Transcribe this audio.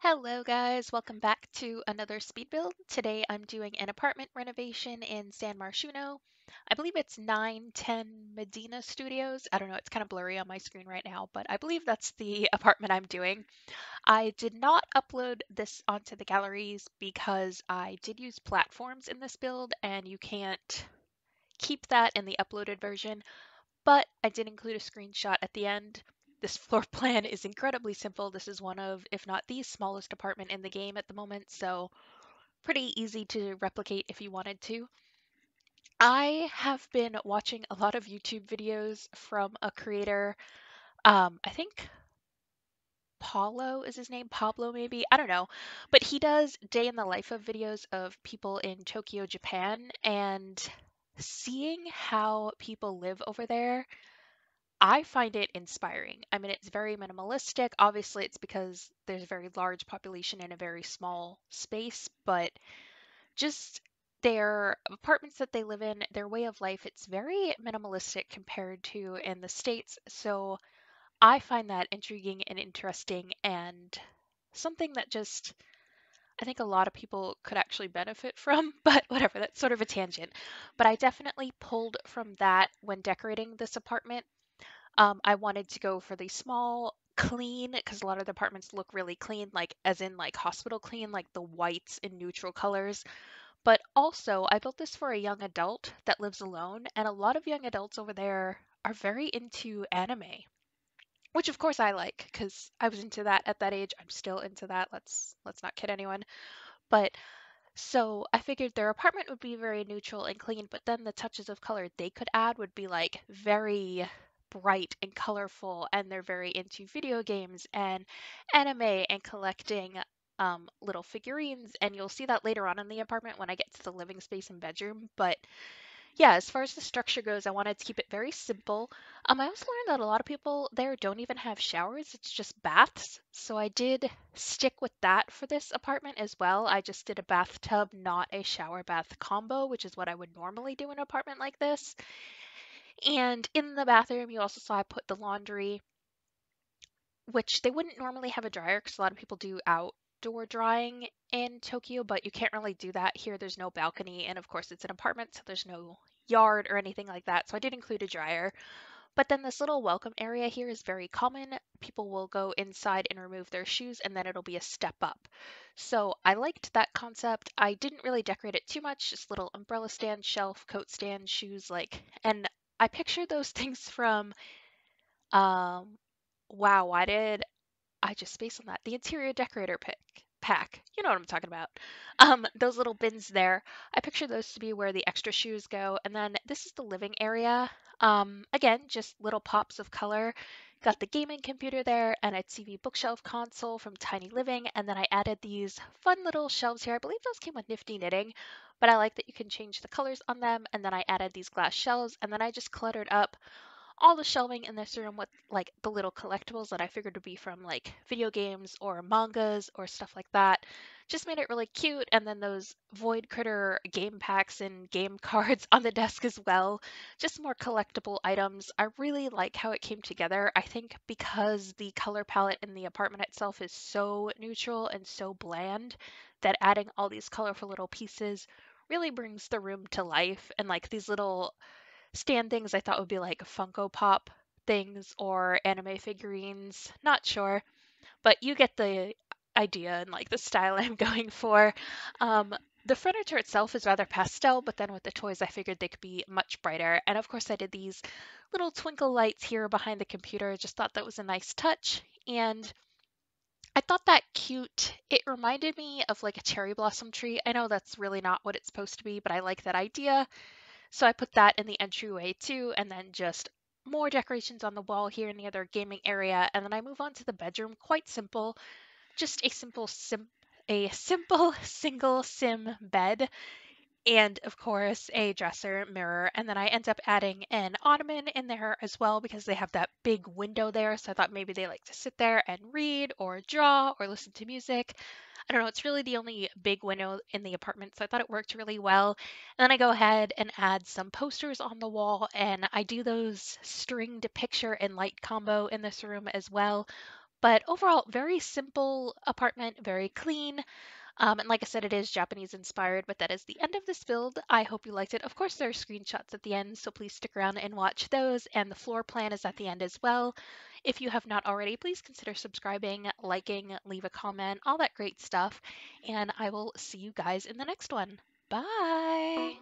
Hello guys, welcome back to another speed build. Today I'm doing an apartment renovation in San Marshuno. I believe it's 910 Medina Studios. I don't know, it's kind of blurry on my screen right now, but I believe that's the apartment I'm doing. I did not upload this onto the galleries because I did use platforms in this build and you can't keep that in the uploaded version, but I did include a screenshot at the end. This floor plan is incredibly simple. This is one of, if not the smallest apartment in the game at the moment, so pretty easy to replicate if you wanted to. I have been watching a lot of YouTube videos from a creator, I think Paulo is his name, Pablo maybe, I don't know, but he does day in the life of videos of people in Tokyo, Japan, and seeing how people live over there I find it inspiring. I mean, it's very minimalistic. Obviously, it's because there's a very large population in a very small space, but just their apartments that they live in, their way of life, it's very minimalistic compared to in the States. So I find that intriguing and interesting and something that just I think a lot of people could actually benefit from, but whatever, that's sort of a tangent. But I definitely pulled from that when decorating this apartment. I wanted to go for the small, clean, because a lot of the apartments look really clean, like as in like hospital clean, like the whites and neutral colors. But also, I built this for a young adult that lives alone, and a lot of young adults over there are very into anime, which of course I like because I was into that at that age. I'm still into that. Let's not kid anyone. But so I figured their apartment would be very neutral and clean, but then the touches of color they could add would be like very bright and colorful, and they're very into video games and anime and collecting little figurines, and you'll see that later on in the apartment when I get to the living space and bedroom. But yeah, as far as the structure goes, I wanted to keep it very simple. I also learned that a lot of people there don't even have showers, it's just baths. So I did stick with that for this apartment as well. I just did a bathtub, not a shower bath combo, which is what I would normally do in an apartment like this. And in the bathroom, you also saw I put the laundry, which they wouldn't normally have a dryer because a lot of people do outdoor drying in Tokyo, but you can't really do that here. There's no balcony, and of course, it's an apartment, so there's no yard or anything like that. So I did include a dryer. But then this little welcome area here is very common. People will go inside and remove their shoes, and then it'll be a step up. So I liked that concept. I didn't really decorate it too much, just little umbrella stand, shelf, coat stand, shoes, like, and I pictured those things from, um, wow, why did I just spaced on that. The interior decorator pack. You know what I'm talking about. Those little bins there. I picture those to be where the extra shoes go. And then this is the living area. Again, just little pops of color. Got the gaming computer there and a TV bookshelf console from Tiny Living. And then I added these fun little shelves here. I believe those came with Nifty Knitting, but I like that you can change the colors on them. And then I added these glass shelves and then I just cluttered up all the shelving in this room with like the little collectibles that I figured would be from like video games or mangas or stuff like that. Just made it really cute. And then those Void Critter game packs and game cards on the desk as well. Just more collectible items. I really like how it came together. I think because the color palette in the apartment itself is so neutral and so bland that adding all these colorful little pieces really brings the room to life. And like these little stand things I thought would be like Funko Pop things or anime figurines. Not sure, but you get the idea and like the style I'm going for. Um, the furniture itself is rather pastel, but then with the toys, I figured they could be much brighter. And of course, I did these little twinkle lights here behind the computer. Just thought that was a nice touch. And I thought that cute. It reminded me of like a cherry blossom tree. I know that's really not what it's supposed to be, but I like that idea. So I put that in the entryway too, and then just more decorations on the wall here in the other gaming area. And then I move on to the bedroom. Quite simple, just a simple single sim bed, and of course a dresser, mirror, and then I end up adding an ottoman in there as well because they have that big window there. So I thought maybe they like to sit there and read or draw or listen to music. I don't know, it's really the only big window in the apartment, so I thought it worked really well. And then I go ahead and add some posters on the wall, and I do those string to picture and light combo in this room as well. But overall, very simple apartment, very clean. And like I said, it is Japanese inspired, but that is the end of this build. I hope you liked it. Of course, there are screenshots at the end, so please stick around and watch those. And the floor plan is at the end as well. If you have not already, please consider subscribing, liking, leave a comment, all that great stuff. And I will see you guys in the next one. Bye.